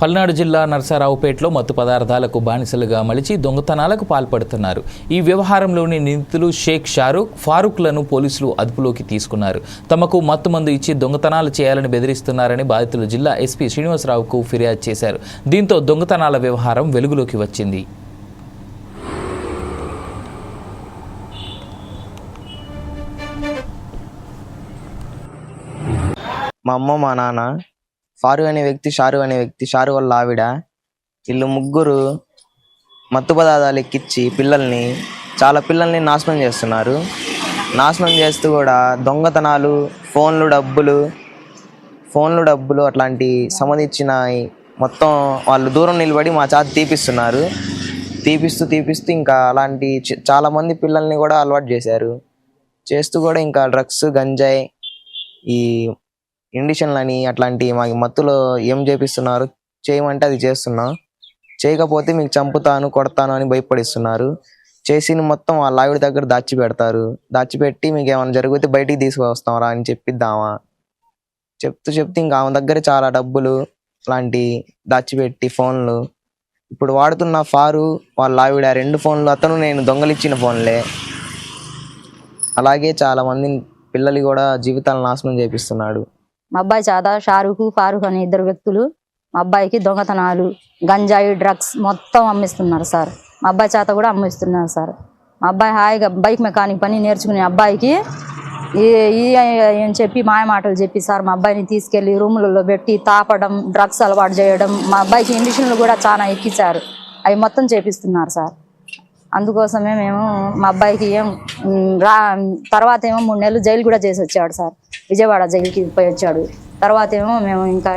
పల్నాడు జిల్లా నరసరావుపేటలో మత్తు పదార్థాలకు బానిసలుగా మలిచి దొంగతనాలకు పాల్పడుతున్నారు. ఈ వ్యవహారంలోని నిందితులు షేక్ షారూక్, ఫారూక్లను పోలీసులు అదుపులోకి తీసుకున్నారు. తమకు మత్తు మందు ఇచ్చి దొంగతనాలు చేయాలని బెదిరిస్తున్నారని బాధితులు జిల్లా ఎస్పీ శ్రీనివాసరావుకు ఫిర్యాదు చేశారు. దీంతో దొంగతనాల వ్యవహారం వెలుగులోకి వచ్చింది. మా అమ్మ, మా నాన్న, ఫారూక్ అనే వ్యక్తి, షారు వాళ్ళ ఆవిడ, వీళ్ళు ముగ్గురు మత్తు పదార్థాలు ఎక్కించి చాలా పిల్లల్ని నాశనం చేస్తున్నారు. నాశనం చేస్తూ కూడా దొంగతనాలు, ఫోన్లు డబ్బులు అట్లాంటి సంబంధించిన మొత్తం వాళ్ళు దూరం నిలబడి మా చేత తీపిస్తున్నారు. తీపిస్తూ ఇంకా అలాంటి చాలామంది పిల్లల్ని కూడా అలవాటు చేస్తూ కూడా ఇంకా డ్రగ్స్, గంజాయి, ఈ ఇండిషన్లని అట్లాంటి మాకు మత్తులో ఏం చేపిస్తున్నారు, చేయమంటే అది చేస్తున్నాం, చేయకపోతే మీకు చంపుతాను, కొడతాను అని భయపడిస్తున్నారు. చేసిన మొత్తం వాళ్ళ ఆవిడ దగ్గర దాచిపెట్టి మీకు ఏమైనా జరిగితే బయటికి తీసుకువస్తాంరా అని చెప్పిద్దామా చెప్తూ ఇంకా ఆమె దగ్గర చాలా డబ్బులు అలాంటి దాచిపెట్టి ఫోన్లు ఇప్పుడు వాడుతున్న వాళ్ళ ఆవిడ 2 ఫోన్లు అతను నేను దొంగలిచ్చిన ఫోన్లే. అలాగే చాలా మంది పిల్లలు కూడా జీవితాలను నాశనం చేపిస్తున్నాడు. మా అబ్బాయి చేత ఫారూక్ అనే 2 వ్యక్తులు మా అబ్బాయికి దొంగతనాలు, గంజాయి, డ్రగ్స్ మొత్తం అమ్మిస్తున్నారు సార్. మా అబ్బాయి చేత కూడా అమ్మిస్తున్నారు సార్. మా అబ్బాయి హాయిగా బైక్ మెకానిక్ పని నేర్చుకునే అబ్బాయికి అని చెప్పి మాయ మాటలు చెప్పి సార్ మా అబ్బాయిని తీసుకెళ్లి రూములలో పెట్టి తాపడం, డ్రగ్స్ అలవాటు చేయడం, మా అబ్బాయికి ఇండిషన్లు కూడా చాలా ఎక్కించారు. అవి మొత్తం చేపిస్తున్నారు సార్. అందుకోసమే మేము మా అబ్బాయికి తర్వాత ఏమో 3 నెలలు జైలు కూడా చేసి వచ్చాడు సార్. విజయవాడ జైలుకి పోయి వచ్చాడు. తర్వాత ఏమో మేము ఇంకా